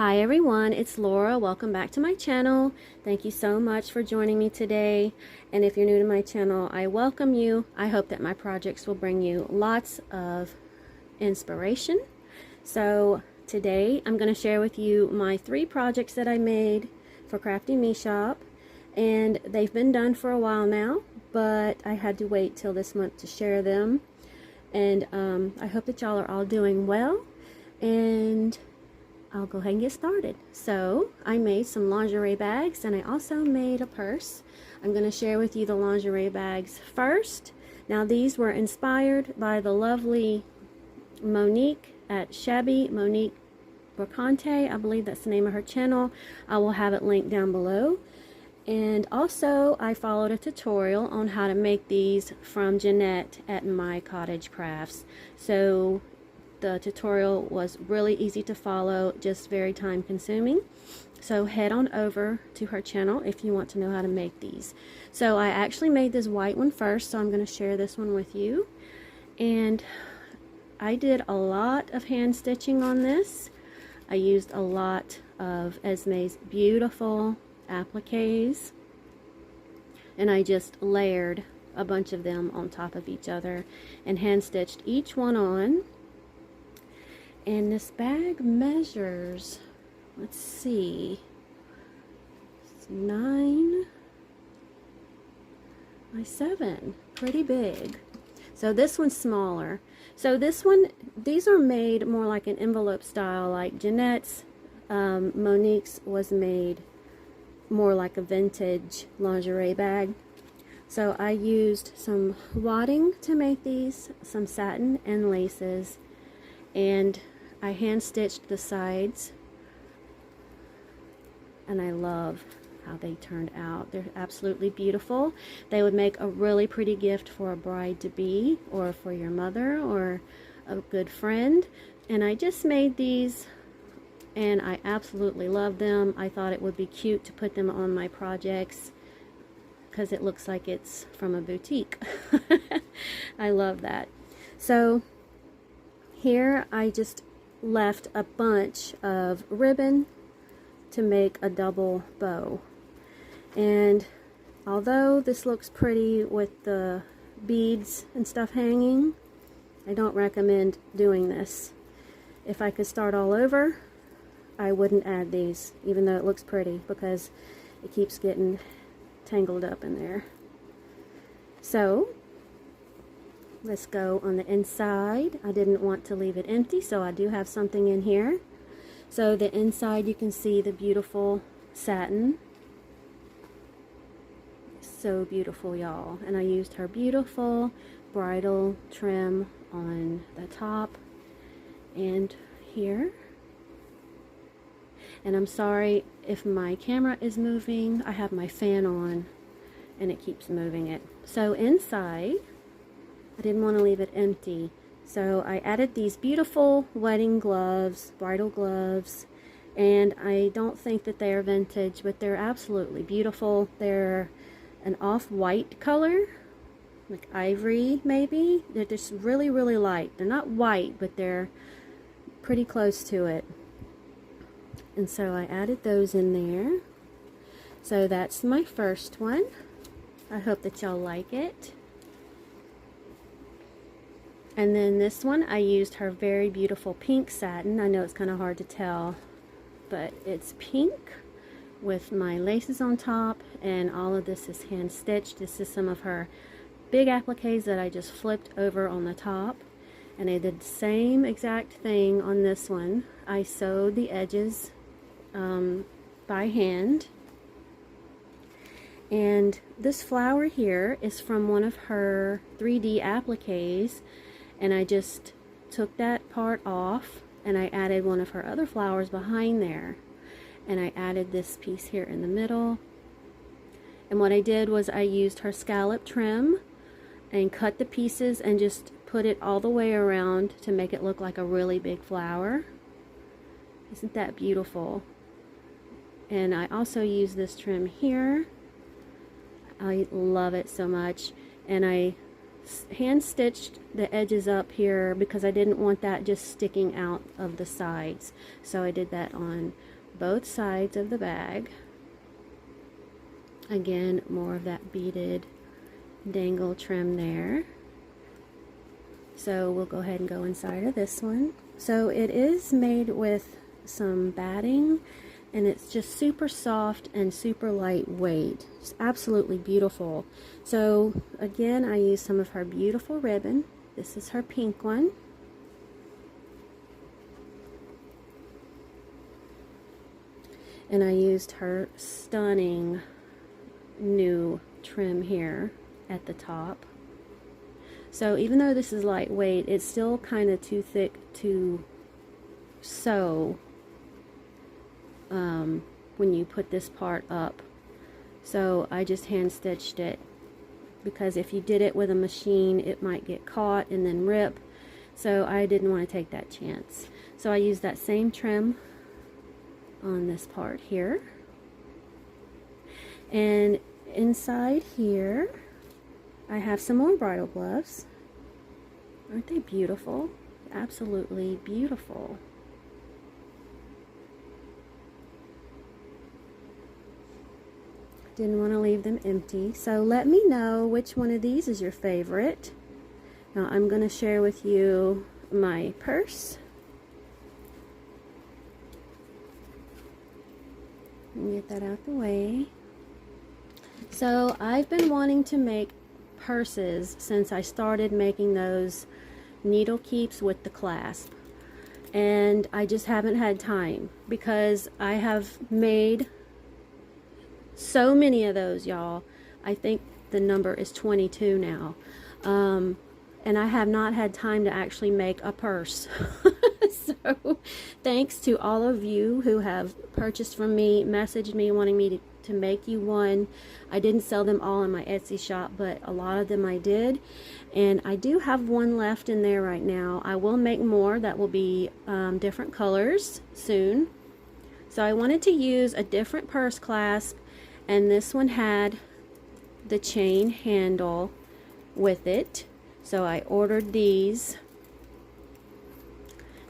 Hi everyone, it's Laura. Welcome back to my channel. Thank you so much for joining me today. And if you're new to my channel, I welcome you. I hope that my projects will bring you lots of inspiration. So today I'm going to share with you my 3 projects that I made for Crafty Me Shop. And they've been done for a while now, but I had to wait till this month to share them. And I hope that y'all are all doing well. And I'll go ahead and get started. So I made some lingerie bags and I also made a purse. I'm going to share with you the lingerie bags first. Now these were inspired by the lovely Monique at Shabby, Monique Brocante. I believe that's the name of her channel. I will have it linked down below. And also I followed a tutorial on how to make these from Jeanette at My Cottage Crafts. So the tutorial was really easy to follow, just very time consuming. So head on over to her channel if you want to know how to make these. So I actually made this white one first, so I'm going to share this one with you. And I did a lot of hand stitching on this. I used a lot of Esme's beautiful appliques, and I just layered a bunch of them on top of each other and hand stitched each one on. And this bag measures, let's see, it's 9 by 7, pretty big. So this one's smaller. So this one, these are made more like an envelope style, like Jeanette's. Monique's was made more like a vintage lingerie bag. So I used some wadding to make these, some satin and laces, and I hand stitched the sides, and I love how they turned out. They're absolutely beautiful. They would make a really pretty gift for a bride-to-be or for your mother or a good friend. And I just made these and I absolutely love them. I thought it would be cute to put them on my projects because it looks like it's from a boutique. I love that. So here I just left a bunch of ribbon to make a double bow. And although this looks pretty with the beads and stuff hanging, I don't recommend doing this. If I could start all over, I wouldn't add these, even though it looks pretty, because it keeps getting tangled up in there. So let's go on the inside. I didn't want to leave it empty, so I do have something in here. So the inside, you can see the beautiful satin. So beautiful, y'all. And I used her beautiful bridal trim on the top and here. And I'm sorry if my camera is moving. I have my fan on and it keeps moving it. So inside, I didn't want to leave it empty, so I added these beautiful wedding gloves, bridal gloves, and I don't think that they are vintage, but they're absolutely beautiful. They're an off-white color, like ivory maybe. They're just really, really light. They're not white, but they're pretty close to it. And so I added those in there. So that's my first one. I hope that y'all like it. And then this one, I used her very beautiful pink satin. I know it's kind of hard to tell, but it's pink with my laces on top, and all of this is hand stitched. This is some of her big appliques that I just flipped over on the top, and I did the same exact thing on this one. I sewed the edges by hand. And this flower here is from one of her 3D appliques, and I just took that part off and I added one of her other flowers behind there, and I added this piece here in the middle. And what I did was I used her scallop trim and cut the pieces and just put it all the way around to make it look like a really big flower. Isn't that beautiful? And I also used this trim here. I love it so much, and I hand stitched the edges up here because I didn't want that just sticking out of the sides. So I did that on both sides of the bag. Again, more of that beaded dangle trim there. So we'll go ahead and go inside of this one. So it is made with some batting, and it's just super soft and super lightweight. It's absolutely beautiful. So again, I used some of her beautiful ribbon. This is her pink one. And I used her stunning new trim here at the top. So even though this is lightweight, it's still kind of too thick to sew when you put this part up. So I just hand stitched it, because if you did it with a machine, it might get caught and then rip. So I didn't want to take that chance. So I used that same trim on this part here. And inside here, I have some more bridal gloves. Aren't they beautiful? Absolutely beautiful. Didn't want to leave them empty. So let me know which one of these is your favorite. Now I'm going to share with you my purse. Get that out the way. So I've been wanting to make purses since I started making those needle keeps with the clasp, and I just haven't had time, because I have made so many of those, y'all. I think the number is 22 now, and I have not had time to actually make a purse. So thanks to all of you who have purchased from me, messaged me wanting me to make you one. I didn't sell them all in my Etsy shop, but a lot of them I did, and I do have one left in there right now. I will make more that will be different colors soon. So I wanted to use a different purse clasp, and this one had the chain handle with it, so I ordered these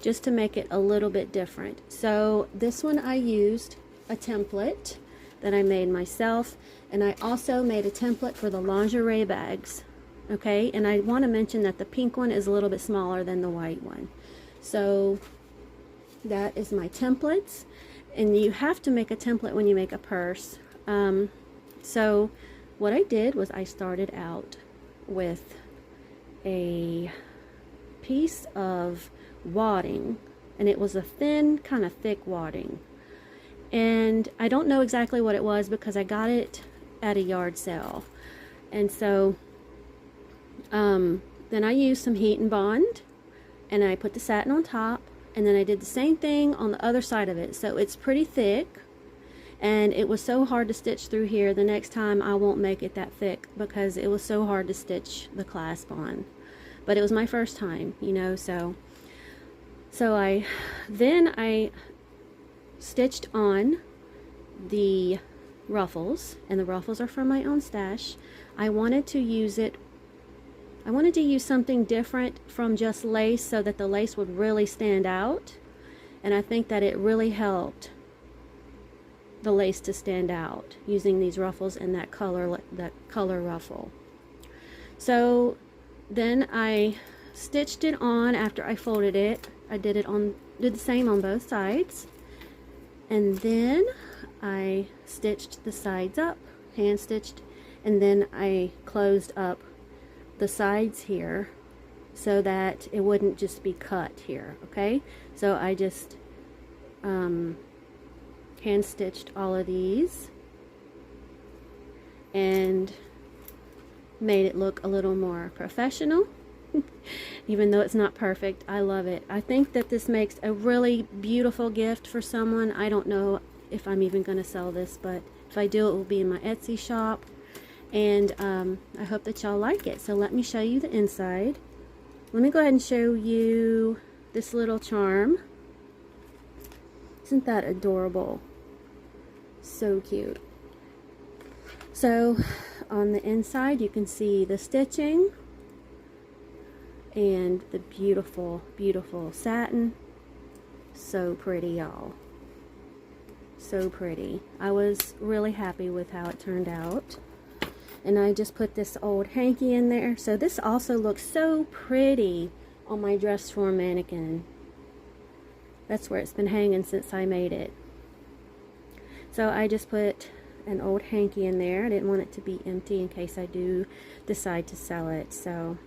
just to make it a little bit different. So this one I used a template that I made myself, and I also made a template for the lingerie bags. Okay, and I want to mention that the pink one is a little bit smaller than the white one. So that is my templates, and you have to make a template when you make a purse. So what I did was I started out with a piece of wadding, and it was a thin, kind of thick wadding, and I don't know exactly what it was because I got it at a yard sale. And so then I used some heat and bond, and I put the satin on top, and then I did the same thing on the other side of it. So it's pretty thick, and it was so hard to stitch through here. The next time I won't make it that thick because it was so hard to stitch the clasp on, but it was my first time, you know. So I stitched on the ruffles, and the ruffles are from my own stash. I wanted to use something different from just lace so that the lace would really stand out, and I think that it really helped the lace to stand out using these ruffles and that color ruffle. So then I stitched it on after I folded it. I did the same on both sides, and then I stitched the sides up, hand stitched, and then I closed up the sides here so that it wouldn't just be cut here. Okay, so I just hand stitched all of these and made it look a little more professional. Even though it's not perfect, I love it. I think that this makes a really beautiful gift for someone. I don't know if I'm even going to sell this, but if I do, it will be in my Etsy shop, and I hope that y'all like it. So let me show you the inside. Let me go ahead and show you this little charm. Isn't that adorable? So cute. So on the inside you can see the stitching and the beautiful, beautiful satin. So pretty, y'all. so pretty. I was really happy with how it turned out. And I just put this old hanky in there. So this also looks so pretty on my dress form mannequin. That's where it's been hanging since I made it. So I just put an old hanky in there. I didn't want it to be empty in case I do decide to sell it. So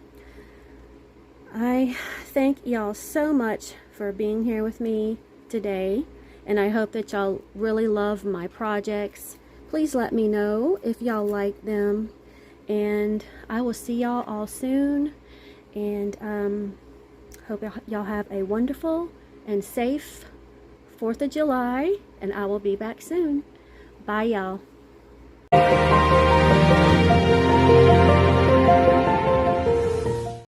I thank y'all so much for being here with me today, and I hope that y'all really love my projects. Please let me know if y'all like them, and I will see y'all all soon, and hope y'all have a wonderful and safe 4th of July, and I will be back soon. Bye, y'all.